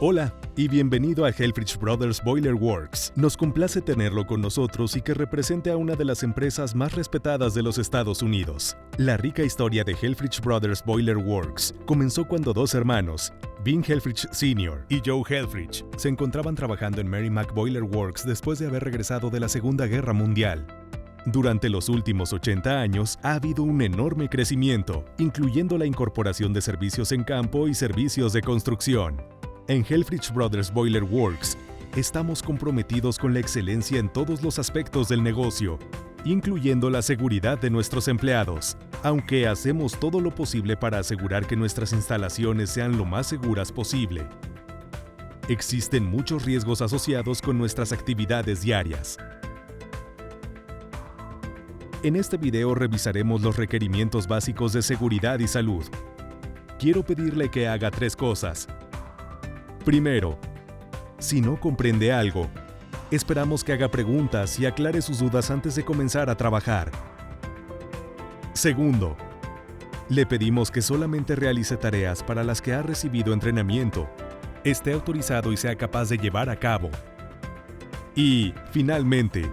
Hola y bienvenido a Helfrich Brothers Boiler Works. Nos complace tenerlo con nosotros y que represente a una de las empresas más respetadas de los Estados Unidos. La rica historia de Helfrich Brothers Boiler Works comenzó cuando dos hermanos, Bean Helfrich Sr. y Joe Helfrich, se encontraban trabajando en Merrimack Boiler Works después de haber regresado de la Segunda Guerra Mundial. Durante los últimos 80 años ha habido un enorme crecimiento, incluyendo la incorporación de servicios en campo y servicios de construcción. En Helfrich Brothers Boiler Works, estamos comprometidos con la excelencia en todos los aspectos del negocio, incluyendo la seguridad de nuestros empleados, aunque hacemos todo lo posible para asegurar que nuestras instalaciones sean lo más seguras posible. Existen muchos riesgos asociados con nuestras actividades diarias. En este video revisaremos los requerimientos básicos de seguridad y salud. Quiero pedirle que haga 3 cosas. Primero, si no comprende algo, esperamos que haga preguntas y aclare sus dudas antes de comenzar a trabajar. Segundo, le pedimos que solamente realice tareas para las que ha recibido entrenamiento, esté autorizado y sea capaz de llevar a cabo. Y, finalmente,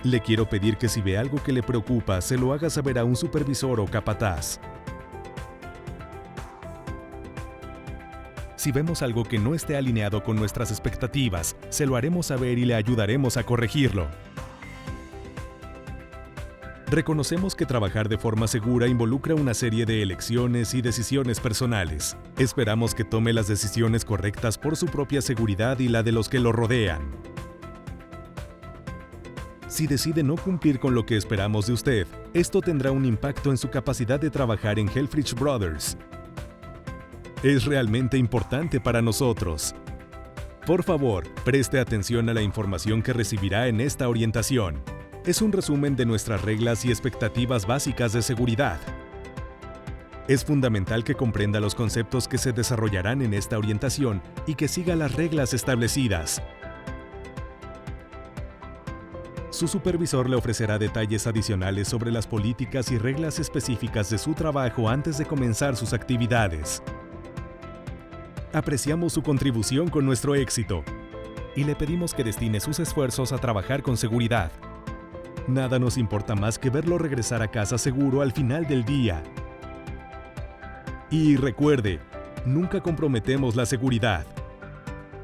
le quiero pedir que si ve algo que le preocupa, se lo haga saber a un supervisor o capataz. Si vemos algo que no esté alineado con nuestras expectativas, se lo haremos saber y le ayudaremos a corregirlo. Reconocemos que trabajar de forma segura involucra una serie de elecciones y decisiones personales. Esperamos que tome las decisiones correctas por su propia seguridad y la de los que lo rodean. Si decide no cumplir con lo que esperamos de usted, esto tendrá un impacto en su capacidad de trabajar en Helfrich Brothers. Es realmente importante para nosotros. Por favor, preste atención a la información que recibirá en esta orientación. Es un resumen de nuestras reglas y expectativas básicas de seguridad. Es fundamental que comprenda los conceptos que se desarrollarán en esta orientación y que siga las reglas establecidas. Su supervisor le ofrecerá detalles adicionales sobre las políticas y reglas específicas de su trabajo antes de comenzar sus actividades. Apreciamos su contribución con nuestro éxito y le pedimos que destine sus esfuerzos a trabajar con seguridad. Nada nos importa más que verlo regresar a casa seguro al final del día. Y recuerde, nunca comprometemos la seguridad.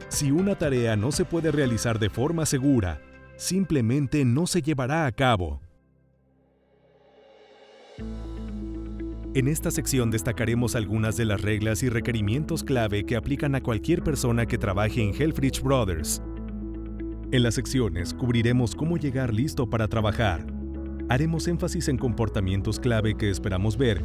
Si una tarea no se puede realizar de forma segura, simplemente no se llevará a cabo. En esta sección destacaremos algunas de las reglas y requerimientos clave que aplican a cualquier persona que trabaje en Helfrich Brothers. En las secciones cubriremos cómo llegar listo para trabajar. Haremos énfasis en comportamientos clave que esperamos ver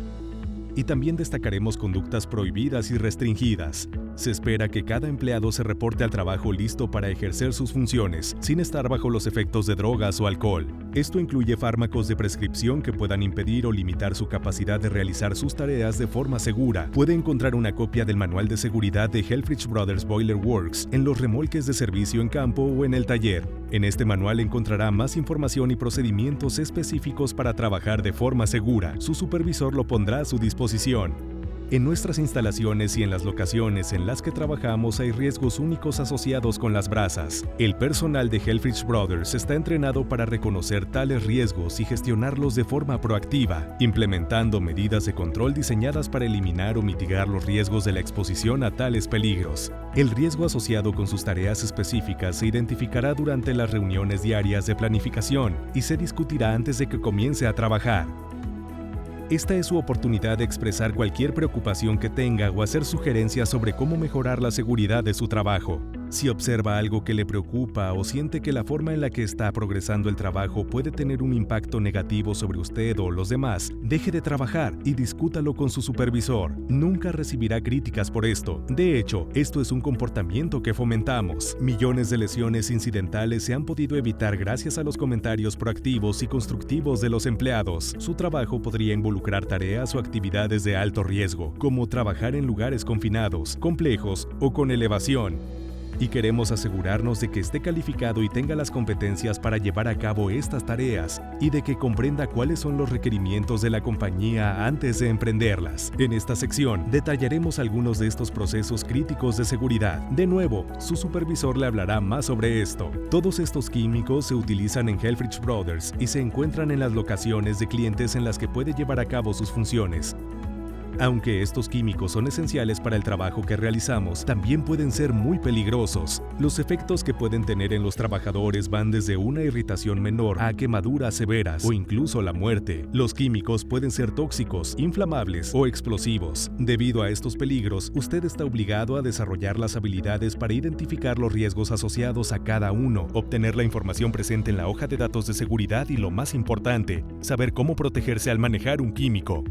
y también destacaremos conductas prohibidas y restringidas. Se espera que cada empleado se reporte al trabajo listo para ejercer sus funciones, sin estar bajo los efectos de drogas o alcohol. Esto incluye fármacos de prescripción que puedan impedir o limitar su capacidad de realizar sus tareas de forma segura. Puede encontrar una copia del manual de seguridad de Helfrich Brothers Boiler Works en los remolques de servicio en campo o en el taller. En este manual encontrará más información y procedimientos específicos para trabajar de forma segura. Su supervisor lo pondrá a su disposición. En nuestras instalaciones y en las locaciones en las que trabajamos hay riesgos únicos asociados con las brasas. El personal de Helfrich Brothers está entrenado para reconocer tales riesgos y gestionarlos de forma proactiva, implementando medidas de control diseñadas para eliminar o mitigar los riesgos de la exposición a tales peligros. El riesgo asociado con sus tareas específicas se identificará durante las reuniones diarias de planificación y se discutirá antes de que comience a trabajar. Esta es su oportunidad de expresar cualquier preocupación que tenga o hacer sugerencias sobre cómo mejorar la seguridad de su trabajo. Si observa algo que le preocupa o siente que la forma en la que está progresando el trabajo puede tener un impacto negativo sobre usted o los demás, deje de trabajar y discútalo con su supervisor. Nunca recibirá críticas por esto. De hecho, esto es un comportamiento que fomentamos. Millones de lesiones incidentales se han podido evitar gracias a los comentarios proactivos y constructivos de los empleados. Su trabajo podría involucrar tareas o actividades de alto riesgo, como trabajar en lugares confinados, complejos o con elevación. y queremos asegurarnos de que esté calificado y tenga las competencias para llevar a cabo estas tareas y de que comprenda cuáles son los requerimientos de la compañía antes de emprenderlas. En esta sección detallaremos algunos de estos procesos críticos de seguridad. De nuevo, su supervisor le hablará más sobre esto. Todos estos químicos se utilizan en Helfrich Brothers y se encuentran en las locaciones de clientes en las que puede llevar a cabo sus funciones. Aunque estos químicos son esenciales para el trabajo que realizamos, también pueden ser muy peligrosos. Los efectos que pueden tener en los trabajadores van desde una irritación menor a quemaduras severas o incluso la muerte. Los químicos pueden ser tóxicos, inflamables o explosivos. Debido a estos peligros, usted está obligado a desarrollar las habilidades para identificar los riesgos asociados a cada uno, obtener la información presente en la hoja de datos de seguridad y, lo más importante, saber cómo protegerse al manejar un químico.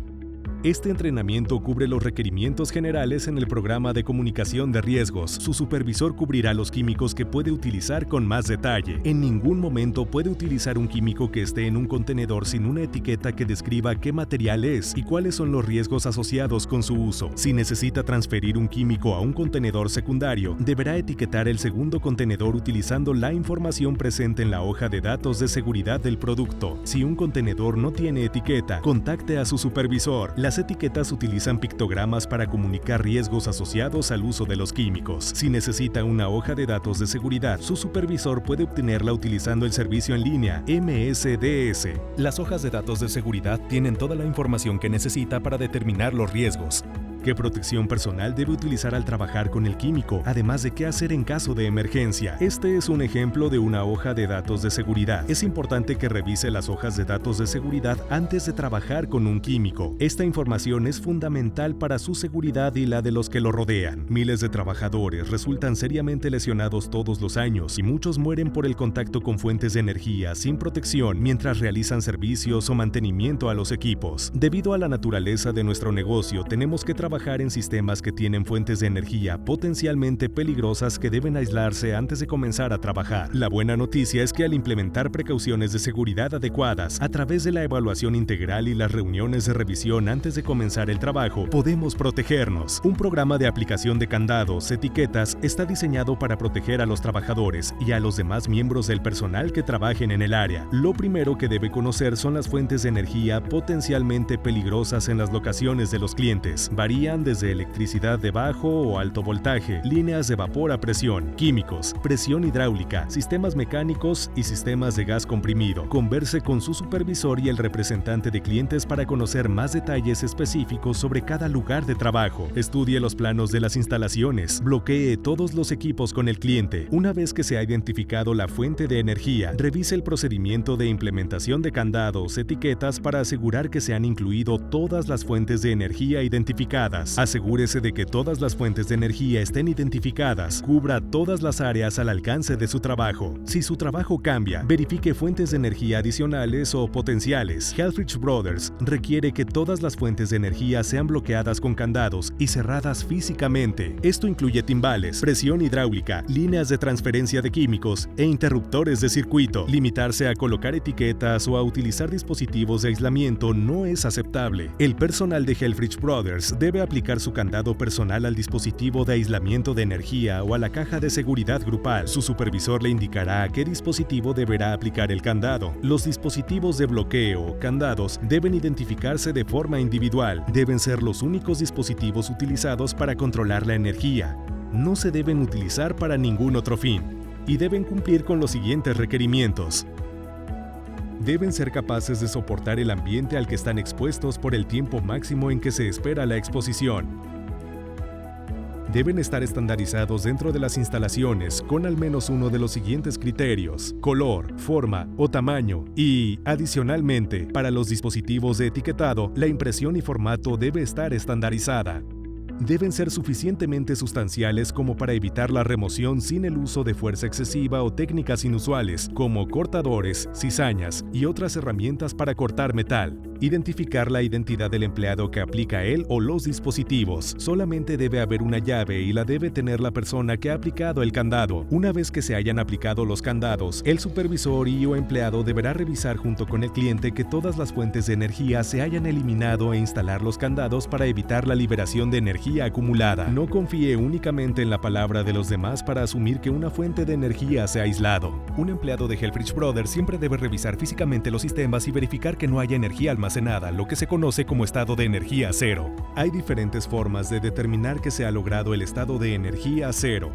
Este entrenamiento cubre los requerimientos generales en el programa de comunicación de riesgos. Su supervisor cubrirá los químicos que puede utilizar con más detalle. En ningún momento puede utilizar un químico que esté en un contenedor sin una etiqueta que describa qué material es y cuáles son los riesgos asociados con su uso. Si necesita transferir un químico a un contenedor secundario, deberá etiquetar el segundo contenedor utilizando la información presente en la hoja de datos de seguridad del producto. Si un contenedor no tiene etiqueta, contacte a su supervisor. Las etiquetas utilizan pictogramas para comunicar riesgos asociados al uso de los químicos. Si necesita una hoja de datos de seguridad, su supervisor puede obtenerla utilizando el servicio en línea MSDS. Las hojas de datos de seguridad tienen toda la información que necesita para determinar los riesgos. ¿Qué protección personal debe utilizar al trabajar con el químico? Además de qué hacer en caso de emergencia. Este es un ejemplo de una hoja de datos de seguridad. Es importante que revise las hojas de datos de seguridad antes de trabajar con un químico. Esta información es fundamental para su seguridad y la de los que lo rodean. Miles de trabajadores resultan seriamente lesionados todos los años y muchos mueren por el contacto con fuentes de energía sin protección mientras realizan servicios o mantenimiento a los equipos. Debido a la naturaleza de nuestro negocio, tenemos que trabajar en sistemas que tienen fuentes de energía potencialmente peligrosas que deben aislarse antes de comenzar a trabajar. La buena noticia es que al implementar precauciones de seguridad adecuadas a través de la evaluación integral y las reuniones de revisión antes de comenzar el trabajo, podemos protegernos. Un programa de aplicación de candados, etiquetas, está diseñado para proteger a los trabajadores y a los demás miembros del personal que trabajen en el área. Lo primero que debe conocer son las fuentes de energía potencialmente peligrosas en las locaciones de los clientes. Varían desde electricidad de bajo o alto voltaje, líneas de vapor a presión, químicos, presión hidráulica, sistemas mecánicos y sistemas de gas comprimido. Converse con su supervisor y el representante de clientes para conocer más detalles específicos sobre cada lugar de trabajo. Estudie los planos de las instalaciones. Bloquee todos los equipos con el cliente. Una vez que se ha identificado la fuente de energía, revise el procedimiento de implementación de candados, etiquetas para asegurar que se han incluido todas las fuentes de energía identificadas. Asegúrese de que todas las fuentes de energía estén identificadas. Cubra todas las áreas al alcance de su trabajo. Si su trabajo cambia, verifique fuentes de energía adicionales o potenciales. Helfrich Brothers requiere que todas las fuentes de energía sean bloqueadas con candados y cerradas físicamente. Esto incluye timbales, presión hidráulica, líneas de transferencia de químicos e interruptores de circuito. Limitarse a colocar etiquetas o a utilizar dispositivos de aislamiento no es aceptable. El personal de Helfrich Brothers debe aplicar su candado personal al dispositivo de aislamiento de energía o a la caja de seguridad grupal. Su supervisor le indicará a qué dispositivo deberá aplicar el candado. Los dispositivos de bloqueo o candados deben identificarse de forma individual. Deben ser los únicos dispositivos utilizados para controlar la energía. No se deben utilizar para ningún otro fin y deben cumplir con los siguientes requerimientos. Deben ser capaces de soportar el ambiente al que están expuestos por el tiempo máximo en que se espera la exposición. Deben estar estandarizados dentro de las instalaciones con al menos uno de los siguientes criterios: color, forma o tamaño. Y, adicionalmente, para los dispositivos de etiquetado, la impresión y formato debe estar estandarizada. Deben ser suficientemente sustanciales como para evitar la remoción sin el uso de fuerza excesiva o técnicas inusuales, como cortadores, cizañas y otras herramientas para cortar metal. Identificar la identidad del empleado que aplica él o los dispositivos. Solamente debe haber una llave y la debe tener la persona que ha aplicado el candado. Una vez que se hayan aplicado los candados, el supervisor y o empleado deberá revisar junto con el cliente que todas las fuentes de energía se hayan eliminado e instalar los candados para evitar la liberación de energía acumulada. No confíe únicamente en la palabra de los demás para asumir que una fuente de energía se ha aislado. Un empleado de Helfrich Brothers siempre debe revisar físicamente los sistemas y verificar que no haya energía almacenada, lo que se conoce como estado de energía cero. Hay diferentes formas de determinar que se ha logrado el estado de energía cero.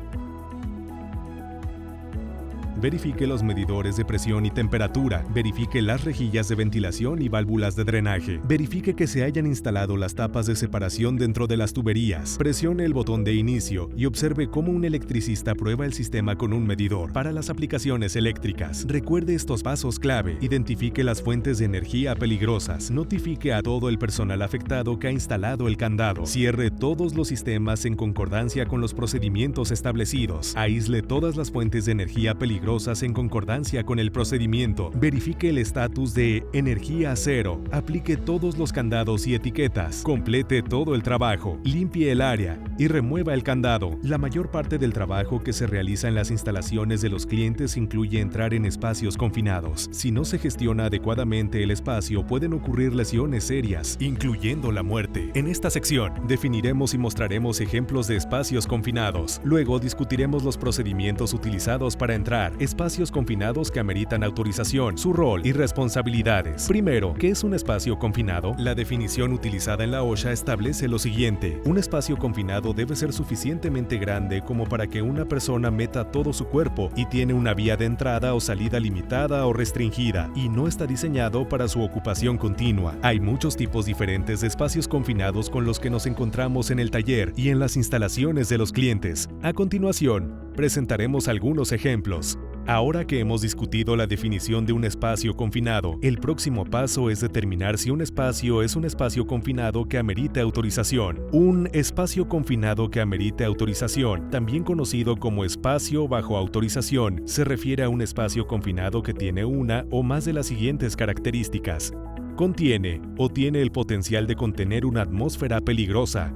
Verifique los medidores de presión y temperatura. Verifique las rejillas de ventilación y válvulas de drenaje. Verifique que se hayan instalado las tapas de separación dentro de las tuberías. Presione el botón de inicio y observe cómo un electricista prueba el sistema con un medidor. Para las aplicaciones eléctricas, recuerde estos pasos clave. Identifique las fuentes de energía peligrosas. Notifique a todo el personal afectado que ha instalado el candado. Cierre todos los sistemas en concordancia con los procedimientos establecidos. Aísle todas las fuentes de energía peligrosas en concordancia con el procedimiento. Verifique el estatus de energía cero. Aplique todos los candados y etiquetas. Complete todo el trabajo. Limpie el área y remueva el candado. La mayor parte del trabajo que se realiza en las instalaciones de los clientes incluye entrar en espacios confinados. Si no se gestiona adecuadamente el espacio, pueden ocurrir lesiones serias, incluyendo la muerte. En esta sección, definiremos y mostraremos ejemplos de espacios confinados. Luego discutiremos los procedimientos utilizados para entrar, espacios confinados que ameritan autorización, su rol y responsabilidades. Primero, ¿qué es un espacio confinado? La definición utilizada en la OSHA establece lo siguiente: un espacio confinado debe ser suficientemente grande como para que una persona meta todo su cuerpo y tiene una vía de entrada o salida limitada o restringida y no está diseñado para su ocupación continua. Hay muchos tipos diferentes de espacios confinados con los que nos encontramos en el taller y en las instalaciones de los clientes. A continuación, presentaremos algunos ejemplos. Ahora que hemos discutido la definición de un espacio confinado, el próximo paso es determinar si un espacio es un espacio confinado que amerite autorización. Un espacio confinado que amerite autorización, también conocido como espacio bajo autorización, se refiere a un espacio confinado que tiene una o más de las siguientes características. Contiene o tiene el potencial de contener una atmósfera peligrosa.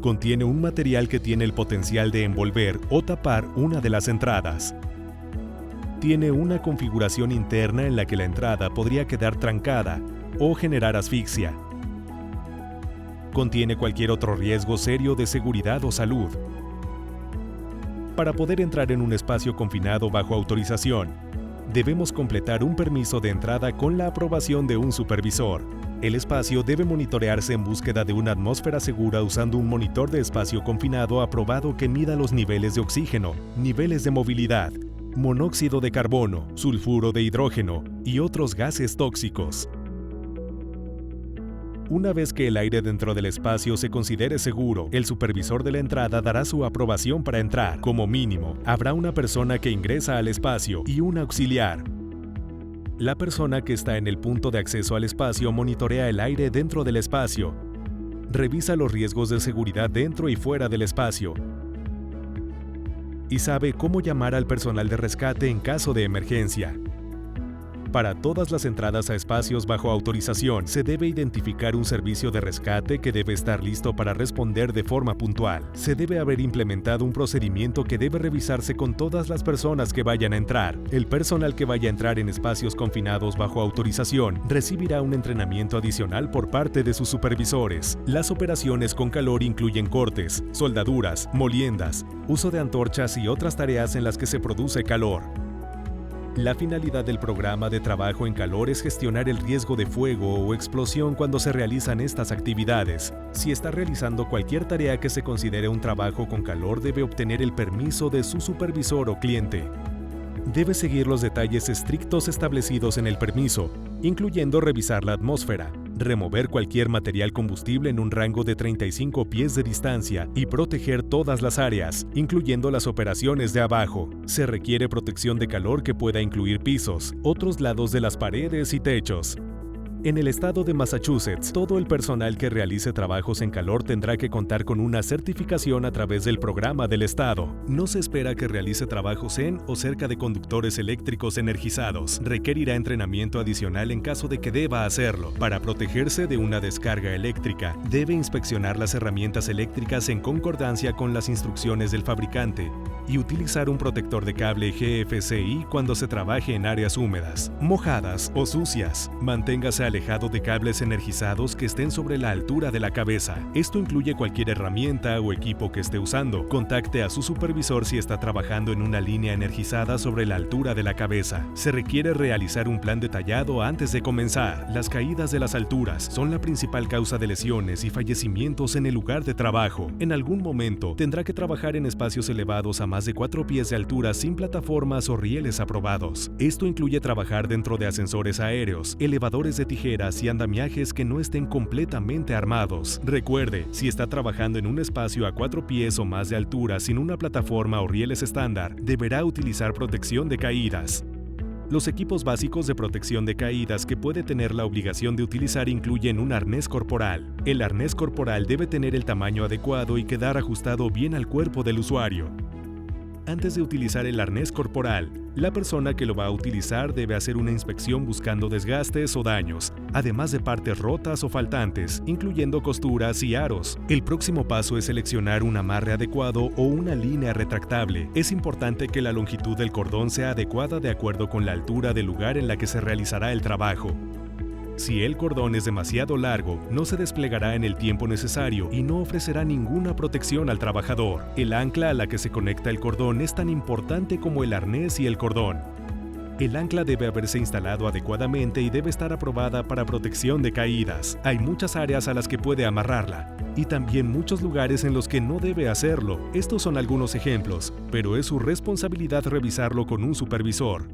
Contiene un material que tiene el potencial de envolver o tapar una de las entradas. Tiene una configuración interna en la que la entrada podría quedar trancada o generar asfixia. Contiene cualquier otro riesgo serio de seguridad o salud. Para poder entrar en un espacio confinado bajo autorización, debemos completar un permiso de entrada con la aprobación de un supervisor. El espacio debe monitorearse en búsqueda de una atmósfera segura usando un monitor de espacio confinado aprobado que mida los niveles de oxígeno, niveles de movilidad, monóxido de carbono, sulfuro de hidrógeno y otros gases tóxicos. Una vez que el aire dentro del espacio se considere seguro, el supervisor de la entrada dará su aprobación para entrar. Como mínimo, habrá una persona que ingresa al espacio y un auxiliar. La persona que está en el punto de acceso al espacio monitorea el aire dentro del espacio, revisa los riesgos de seguridad dentro y fuera del espacio, y sabe cómo llamar al personal de rescate en caso de emergencia. Para todas las entradas a espacios bajo autorización, se debe identificar un servicio de rescate que debe estar listo para responder de forma puntual. Se debe haber implementado un procedimiento que debe revisarse con todas las personas que vayan a entrar. El personal que vaya a entrar en espacios confinados bajo autorización recibirá un entrenamiento adicional por parte de sus supervisores. Las operaciones con calor incluyen cortes, soldaduras, moliendas, uso de antorchas y otras tareas en las que se produce calor. La finalidad del programa de trabajo en calor es gestionar el riesgo de fuego o explosión cuando se realizan estas actividades. Si está realizando cualquier tarea que se considere un trabajo con calor, debe obtener el permiso de su supervisor o cliente. Debe seguir los detalles estrictos establecidos en el permiso, incluyendo revisar la atmósfera, remover cualquier material combustible en un rango de 35 pies de distancia y proteger todas las áreas, incluyendo las operaciones de abajo. Se requiere protección de calor que pueda incluir pisos, otros lados de las paredes y techos. En el estado de Massachusetts, todo el personal que realice trabajos en calor tendrá que contar con una certificación a través del programa del estado. No se espera que realice trabajos en o cerca de conductores eléctricos energizados. Requerirá entrenamiento adicional en caso de que deba hacerlo. Para protegerse de una descarga eléctrica, debe inspeccionar las herramientas eléctricas en concordancia con las instrucciones del fabricante y utilizar un protector de cable GFCI cuando se trabaje en áreas húmedas, mojadas o sucias. Manténgase alejado de cables energizados que estén sobre la altura de la cabeza. Esto incluye cualquier herramienta o equipo que esté usando. Contacte a su supervisor si está trabajando en una línea energizada sobre la altura de la cabeza. Se requiere realizar un plan detallado antes de comenzar. Las caídas de las alturas son la principal causa de lesiones y fallecimientos en el lugar de trabajo. En algún momento tendrá que trabajar en espacios elevados a más de 4 pies de altura sin plataformas o rieles aprobados. Esto incluye trabajar dentro de ascensores aéreos, elevadores de tijeras y andamiajes que no estén completamente armados. Recuerde, si está trabajando en un espacio a 4 pies o más de altura sin una plataforma o rieles estándar, deberá utilizar protección de caídas. Los equipos básicos de protección de caídas que puede tener la obligación de utilizar incluyen un arnés corporal. El arnés corporal debe tener el tamaño adecuado y quedar ajustado bien al cuerpo del usuario. Antes de utilizar el arnés corporal, la persona que lo va a utilizar debe hacer una inspección buscando desgastes o daños, además de partes rotas o faltantes, incluyendo costuras y aros. El próximo paso es seleccionar un amarre adecuado o una línea retractable. Es importante que la longitud del cordón sea adecuada de acuerdo con la altura del lugar en la que se realizará el trabajo. Si el cordón es demasiado largo, no se desplegará en el tiempo necesario y no ofrecerá ninguna protección al trabajador. El ancla a la que se conecta el cordón es tan importante como el arnés y el cordón. El ancla debe haberse instalado adecuadamente y debe estar aprobada para protección de caídas. Hay muchas áreas a las que puede amarrarla y también muchos lugares en los que no debe hacerlo. Estos son algunos ejemplos, pero es su responsabilidad revisarlo con un supervisor.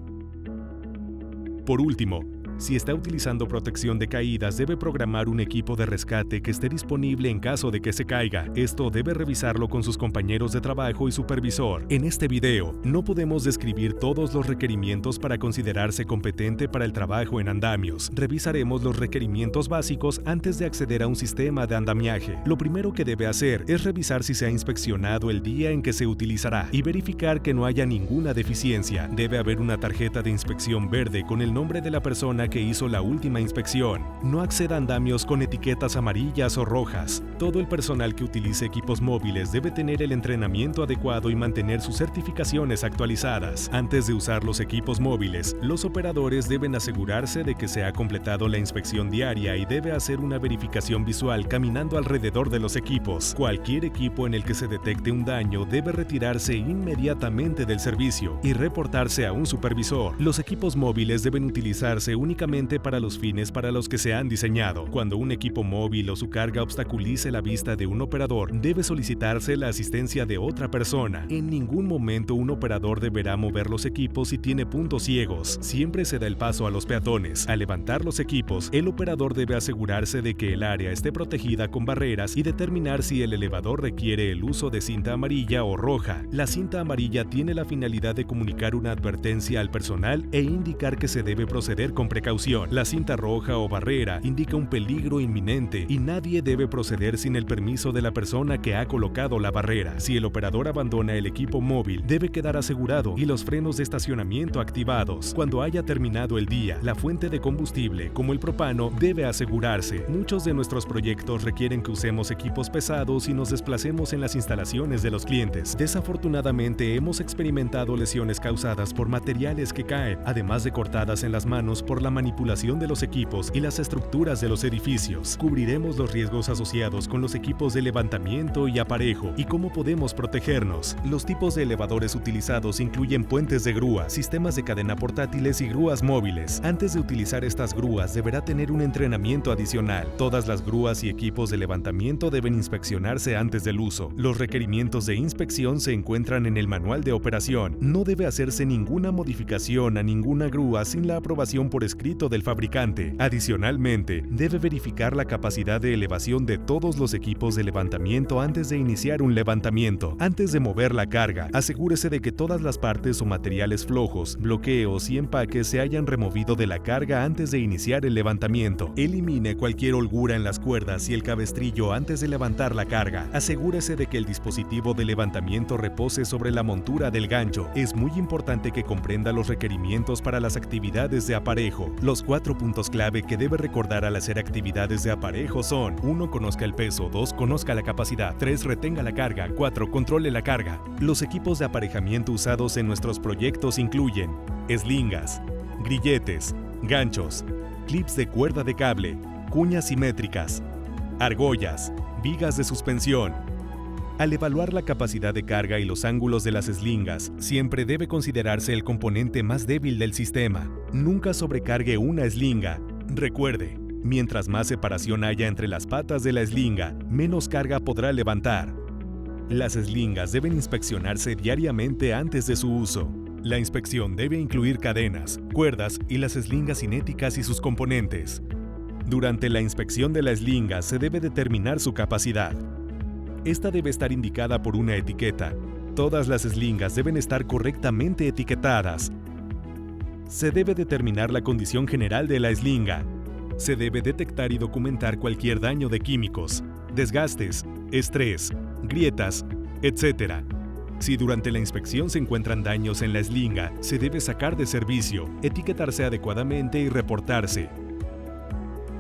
Por último, si está utilizando protección de caídas, debe programar un equipo de rescate que esté disponible en caso de que se caiga. Esto debe revisarlo con sus compañeros de trabajo y supervisor. En este video, no podemos describir todos los requerimientos para considerarse competente para el trabajo en andamios. Revisaremos los requerimientos básicos antes de acceder a un sistema de andamiaje. Lo primero que debe hacer es revisar si se ha inspeccionado el día en que se utilizará y verificar que no haya ninguna deficiencia. Debe haber una tarjeta de inspección verde con el nombre de la persona que hizo la última inspección. No acceda a andamios con etiquetas amarillas o rojas. Todo el personal que utilice equipos móviles debe tener el entrenamiento adecuado y mantener sus certificaciones actualizadas. Antes de usar los equipos móviles, los operadores deben asegurarse de que se ha completado la inspección diaria y debe hacer una verificación visual caminando alrededor de los equipos. Cualquier equipo en el que se detecte un daño debe retirarse inmediatamente del servicio y reportarse a un supervisor. Los equipos móviles deben utilizarse únicamente para los fines para los que se han diseñado. Cuando un equipo móvil o su carga obstaculice la vista de un operador, debe solicitarse la asistencia de otra persona. En ningún momento un operador deberá mover los equipos si tiene puntos ciegos. Siempre se da el paso a los peatones. Al levantar los equipos, el operador debe asegurarse de que el área esté protegida con barreras y determinar si el elevador requiere el uso de cinta amarilla o roja. La cinta amarilla tiene la finalidad de comunicar una advertencia al personal e indicar que se debe proceder con precaución. La cinta roja o barrera indica un peligro inminente y nadie debe proceder sin el permiso de la persona que ha colocado la barrera. Si el operador abandona el equipo móvil, debe quedar asegurado y los frenos de estacionamiento activados. Cuando haya terminado el día, la fuente de combustible, como el propano, debe asegurarse. Muchos de nuestros proyectos requieren que usemos equipos pesados y nos desplacemos en las instalaciones de los clientes. Desafortunadamente, hemos experimentado lesiones causadas por materiales que caen, además de cortadas en las manos por la manipulación de los equipos y las estructuras de los edificios. Cubriremos los riesgos asociados con los equipos de levantamiento y aparejo y cómo podemos protegernos. Los tipos de elevadores utilizados incluyen puentes de grúa, sistemas de cadena portátiles y grúas móviles. Antes de utilizar estas grúas, deberá tener un entrenamiento adicional. Todas las grúas y equipos de levantamiento deben inspeccionarse antes del uso. Los requerimientos de inspección se encuentran en el manual de operación. No debe hacerse ninguna modificación a ninguna grúa sin la aprobación por escrito escrito del fabricante. Adicionalmente, debe verificar la capacidad de elevación de todos los equipos de levantamiento antes de iniciar un levantamiento. Antes de mover la carga, asegúrese de que todas las partes o materiales flojos, bloqueos y empaques se hayan removido de la carga antes de iniciar el levantamiento. Elimine cualquier holgura en las cuerdas y el cabestrillo antes de levantar la carga. Asegúrese de que el dispositivo de levantamiento repose sobre la montura del gancho. Es muy importante que comprenda los requerimientos para las actividades de aparejo. Los 4 puntos clave que debe recordar al hacer actividades de aparejo son: 1. Conozca el peso. 2. Conozca la capacidad. 3. Retenga la carga. 4. Controle la carga. Los equipos de aparejamiento usados en nuestros proyectos incluyen eslingas, grilletes, ganchos, clips de cuerda de cable, cuñas simétricas, argollas, vigas de suspensión. Al evaluar la capacidad de carga y los ángulos de las eslingas, siempre debe considerarse el componente más débil del sistema. Nunca sobrecargue una eslinga. Recuerde, mientras más separación haya entre las patas de la eslinga, menos carga podrá levantar. Las eslingas deben inspeccionarse diariamente antes de su uso. La inspección debe incluir cadenas, cuerdas y las eslingas cinéticas y sus componentes. Durante la inspección de la eslinga se debe determinar su capacidad. Esta debe estar indicada por una etiqueta. Todas las eslingas deben estar correctamente etiquetadas. Se debe determinar la condición general de la eslinga. Se debe detectar y documentar cualquier daño de químicos, desgastes, estrés, grietas, etc. Si durante la inspección se encuentran daños en la eslinga, se debe sacar de servicio, etiquetarse adecuadamente y reportarse.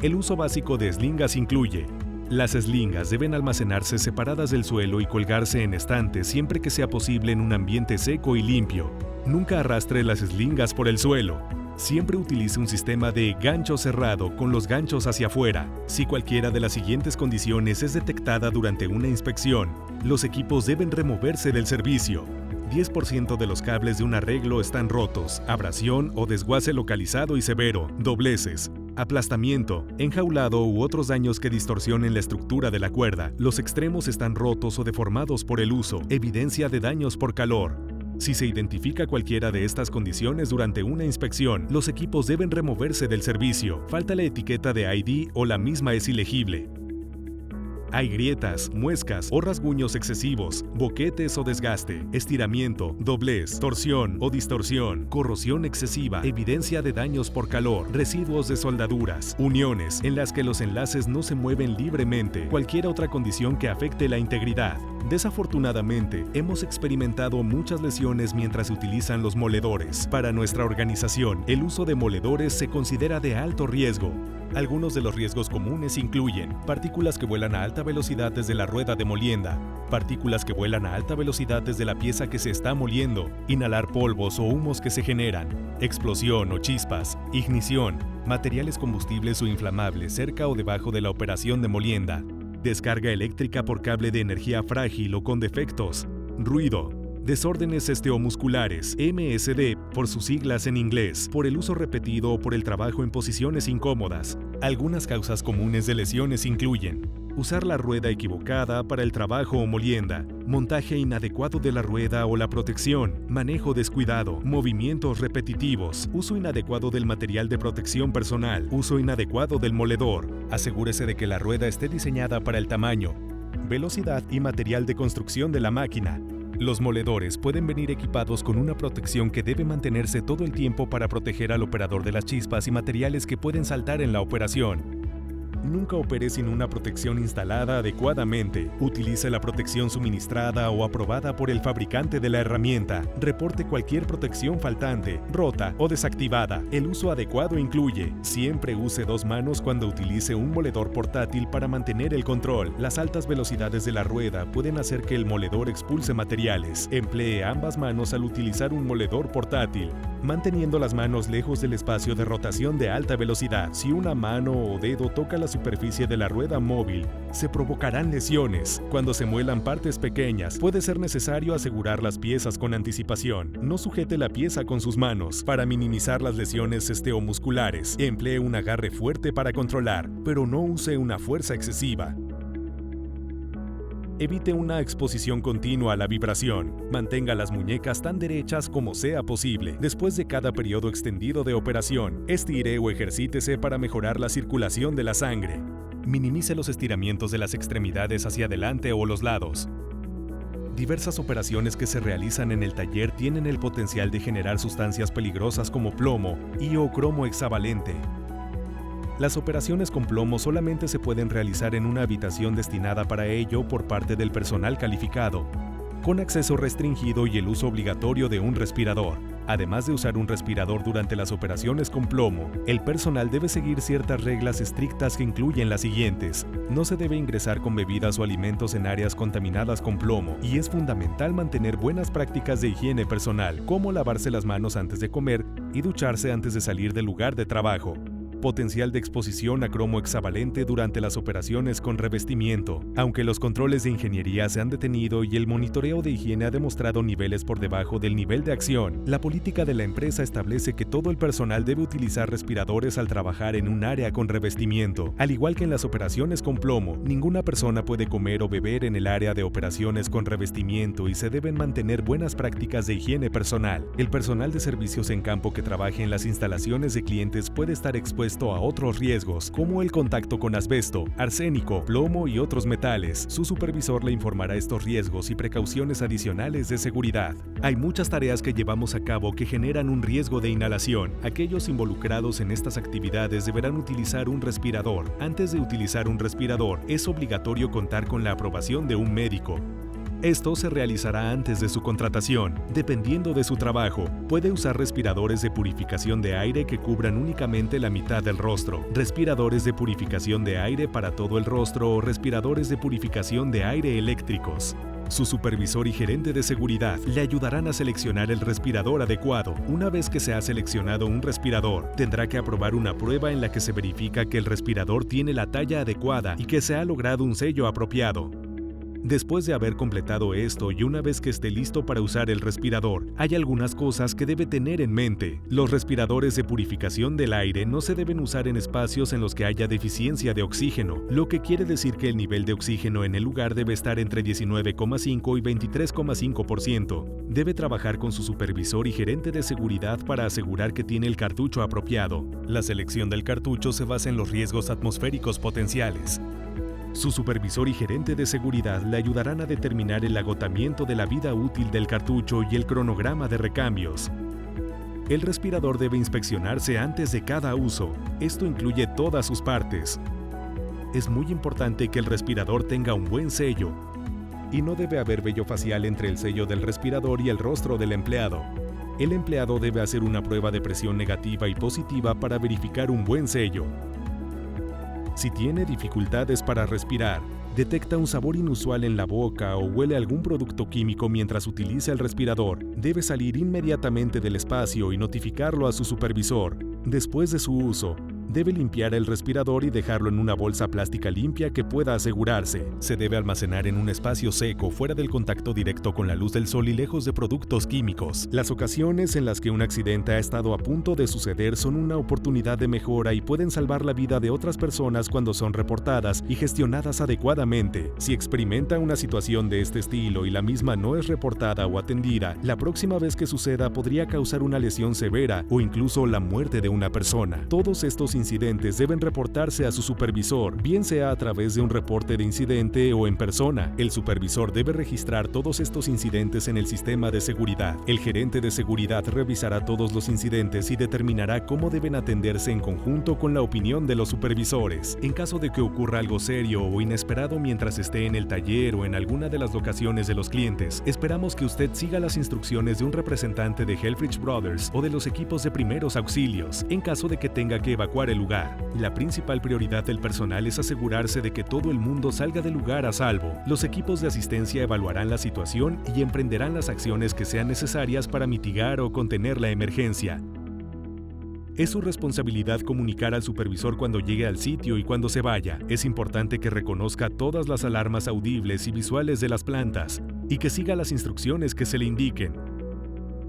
El uso básico de eslingas incluye: las eslingas deben almacenarse separadas del suelo y colgarse en estantes siempre que sea posible en un ambiente seco y limpio. Nunca arrastre las eslingas por el suelo. Siempre utilice un sistema de gancho cerrado con los ganchos hacia afuera. Si cualquiera de las siguientes condiciones es detectada durante una inspección, los equipos deben removerse del servicio. 10% de los cables de un arreglo están rotos, abrasión o desguace localizado y severo, dobleces, aplastamiento, enjaulado u otros daños que distorsionen la estructura de la cuerda. Los extremos están rotos o deformados por el uso, evidencia de daños por calor. Si se identifica cualquiera de estas condiciones durante una inspección, los equipos deben removerse del servicio. Falta la etiqueta de ID o la misma es ilegible. Hay grietas, muescas o rasguños excesivos, boquetes o desgaste, estiramiento, doblez, torsión o distorsión, corrosión excesiva, evidencia de daños por calor, residuos de soldaduras, uniones en las que los enlaces no se mueven libremente, cualquier otra condición que afecte la integridad. Desafortunadamente, hemos experimentado muchas lesiones mientras se utilizan los moledores. Para nuestra organización, el uso de moledores se considera de alto riesgo. Algunos de los riesgos comunes incluyen partículas que vuelan a alta velocidad desde la rueda de molienda, partículas que vuelan a alta velocidad desde la pieza que se está moliendo, inhalar polvos o humos que se generan, explosión o chispas, ignición, materiales combustibles o inflamables cerca o debajo de la operación de molienda, descarga eléctrica por cable de energía frágil o con defectos, ruido, desórdenes osteomusculares, MSD por sus siglas en inglés, por el uso repetido o por el trabajo en posiciones incómodas. Algunas causas comunes de lesiones incluyen usar la rueda equivocada para el trabajo o molienda, montaje inadecuado de la rueda o la protección, manejo descuidado, movimientos repetitivos, uso inadecuado del material de protección personal, uso inadecuado del moledor. Asegúrese de que la rueda esté diseñada para el tamaño, velocidad y material de construcción de la máquina. Los moledores pueden venir equipados con una protección que debe mantenerse todo el tiempo para proteger al operador de las chispas y materiales que pueden saltar en la operación. Nunca opere sin una protección instalada adecuadamente. Utilice la protección suministrada o aprobada por el fabricante de la herramienta. Reporte cualquier protección faltante, rota o desactivada. El uso adecuado incluye: siempre use 2 manos cuando utilice un moledor portátil para mantener el control. Las altas velocidades de la rueda pueden hacer que el moledor expulse materiales. Emplee ambas manos al utilizar un moledor portátil, manteniendo las manos lejos del espacio de rotación de alta velocidad. Si una mano o dedo toca la superficie de la rueda móvil, se provocarán lesiones. Cuando se muelan partes pequeñas, puede ser necesario asegurar las piezas con anticipación. No sujete la pieza con sus manos. Para minimizar las lesiones osteomusculares, emplee un agarre fuerte para controlar, pero no use una fuerza excesiva. Evite una exposición continua a la vibración. Mantenga las muñecas tan derechas como sea posible. Después de cada periodo extendido de operación, estire o ejercítese para mejorar la circulación de la sangre. Minimice los estiramientos de las extremidades hacia adelante o los lados. Diversas operaciones que se realizan en el taller tienen el potencial de generar sustancias peligrosas como plomo y o cromo hexavalente. Las operaciones con plomo solamente se pueden realizar en una habitación destinada para ello por parte del personal calificado, con acceso restringido y el uso obligatorio de un respirador. Además de usar un respirador durante las operaciones con plomo, el personal debe seguir ciertas reglas estrictas que incluyen las siguientes. No se debe ingresar con bebidas o alimentos en áreas contaminadas con plomo y es fundamental mantener buenas prácticas de higiene personal, como lavarse las manos antes de comer y ducharse antes de salir del lugar de trabajo. Potencial de exposición a cromo hexavalente durante las operaciones con revestimiento. Aunque los controles de ingeniería se han detenido y el monitoreo de higiene ha demostrado niveles por debajo del nivel de acción, la política de la empresa establece que todo el personal debe utilizar respiradores al trabajar en un área con revestimiento. Al igual que en las operaciones con plomo, ninguna persona puede comer o beber en el área de operaciones con revestimiento y se deben mantener buenas prácticas de higiene personal. El personal de servicios en campo que trabaje en las instalaciones de clientes puede estar expuesto a otros riesgos, como el contacto con asbesto, arsénico, plomo y otros metales. Su supervisor le informará estos riesgos y precauciones adicionales de seguridad. Hay muchas tareas que llevamos a cabo que generan un riesgo de inhalación. Aquellos involucrados en estas actividades deberán utilizar un respirador. Antes de utilizar un respirador, es obligatorio contar con la aprobación de un médico. Esto se realizará antes de su contratación. Dependiendo de su trabajo, puede usar respiradores de purificación de aire que cubran únicamente la mitad del rostro, respiradores de purificación de aire para todo el rostro o respiradores de purificación de aire eléctricos. Su supervisor y gerente de seguridad le ayudarán a seleccionar el respirador adecuado. Una vez que se ha seleccionado un respirador, tendrá que aprobar una prueba en la que se verifica que el respirador tiene la talla adecuada y que se ha logrado un sello apropiado. Después de haber completado esto y una vez que esté listo para usar el respirador, hay algunas cosas que debe tener en mente. Los respiradores de purificación del aire no se deben usar en espacios en los que haya deficiencia de oxígeno, lo que quiere decir que el nivel de oxígeno en el lugar debe estar entre 19,5 y 23,5%. Debe trabajar con su supervisor y gerente de seguridad para asegurar que tiene el cartucho apropiado. La selección del cartucho se basa en los riesgos atmosféricos potenciales. Su supervisor y gerente de seguridad le ayudarán a determinar el agotamiento de la vida útil del cartucho y el cronograma de recambios. El respirador debe inspeccionarse antes de cada uso. Esto incluye todas sus partes. Es muy importante que el respirador tenga un buen sello y no debe haber vello facial entre el sello del respirador y el rostro del empleado. El empleado debe hacer una prueba de presión negativa y positiva para verificar un buen sello. Si tiene dificultades para respirar, detecta un sabor inusual en la boca o huele algún producto químico mientras utiliza el respirador, debe salir inmediatamente del espacio y notificarlo a su supervisor. Después de su uso, debe limpiar el respirador y dejarlo en una bolsa plástica limpia que pueda asegurarse. Se debe almacenar en un espacio seco, fuera del contacto directo con la luz del sol y lejos de productos químicos. Las ocasiones en las que un accidente ha estado a punto de suceder son una oportunidad de mejora y pueden salvar la vida de otras personas cuando son reportadas y gestionadas adecuadamente. Si experimenta una situación de este estilo y la misma no es reportada o atendida, la próxima vez que suceda podría causar una lesión severa o incluso la muerte de una persona. Todos estos incidentes deben reportarse a su supervisor, bien sea a través de un reporte de incidente o en persona. El supervisor debe registrar todos estos incidentes en el sistema de seguridad. El gerente de seguridad revisará todos los incidentes y determinará cómo deben atenderse en conjunto con la opinión de los supervisores. En caso de que ocurra algo serio o inesperado mientras esté en el taller o en alguna de las locaciones de los clientes, esperamos que usted siga las instrucciones de un representante de Helfrich Brothers o de los equipos de primeros auxilios. En caso de que tenga que evacuar el lugar, la principal prioridad del personal es asegurarse de que todo el mundo salga del lugar a salvo. Los equipos de asistencia evaluarán la situación y emprenderán las acciones que sean necesarias para mitigar o contener la emergencia. Es su responsabilidad comunicar al supervisor cuando llegue al sitio y cuando se vaya. Es importante que reconozca todas las alarmas audibles y visuales de las plantas y que siga las instrucciones que se le indiquen.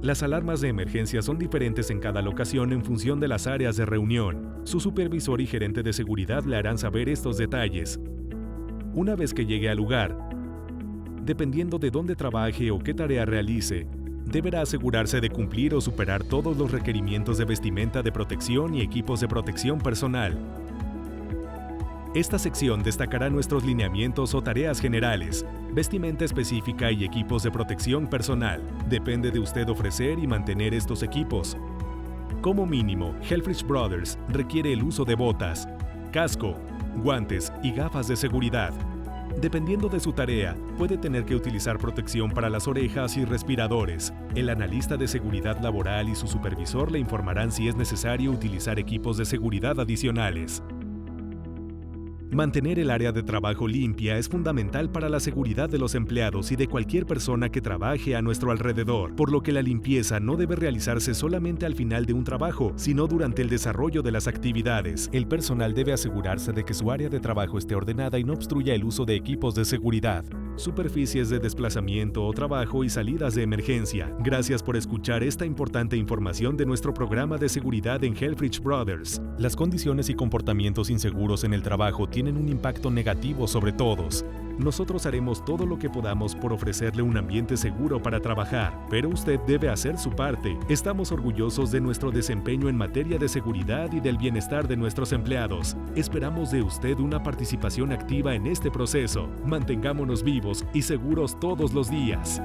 Las alarmas de emergencia son diferentes en cada locación en función de las áreas de reunión. Su supervisor y gerente de seguridad le harán saber estos detalles. Una vez que llegue al lugar, Dependiendo de dónde trabaje o qué tarea realice, deberá asegurarse de cumplir o superar todos los requerimientos de vestimenta de protección y equipos de protección personal. Esta sección destacará nuestros lineamientos o tareas generales, vestimenta específica y equipos de protección personal. Depende de usted ofrecer y mantener estos equipos. Como mínimo, Helfrich Brothers requiere el uso de botas, casco, guantes y gafas de seguridad. Dependiendo de su tarea, puede tener que utilizar protección para las orejas y respiradores. El analista de seguridad laboral y su supervisor le informarán si es necesario utilizar equipos de seguridad adicionales. Mantener el área de trabajo limpia es fundamental para la seguridad de los empleados y de cualquier persona que trabaje a nuestro alrededor, por lo que la limpieza no debe realizarse solamente al final de un trabajo, sino durante el desarrollo de las actividades. El personal debe asegurarse de que su área de trabajo esté ordenada y no obstruya el uso de equipos de seguridad, superficies de desplazamiento o trabajo y salidas de emergencia. Gracias por escuchar esta importante información de nuestro programa de seguridad en Helfrich Brothers. Las condiciones y comportamientos inseguros en el trabajo tienen un impacto negativo sobre todos. Nosotros haremos todo lo que podamos por ofrecerle un ambiente seguro para trabajar, pero usted debe hacer su parte. Estamos orgullosos de nuestro desempeño en materia de seguridad y del bienestar de nuestros empleados. Esperamos de usted una participación activa en este proceso. Mantengámonos vivos y seguros todos los días.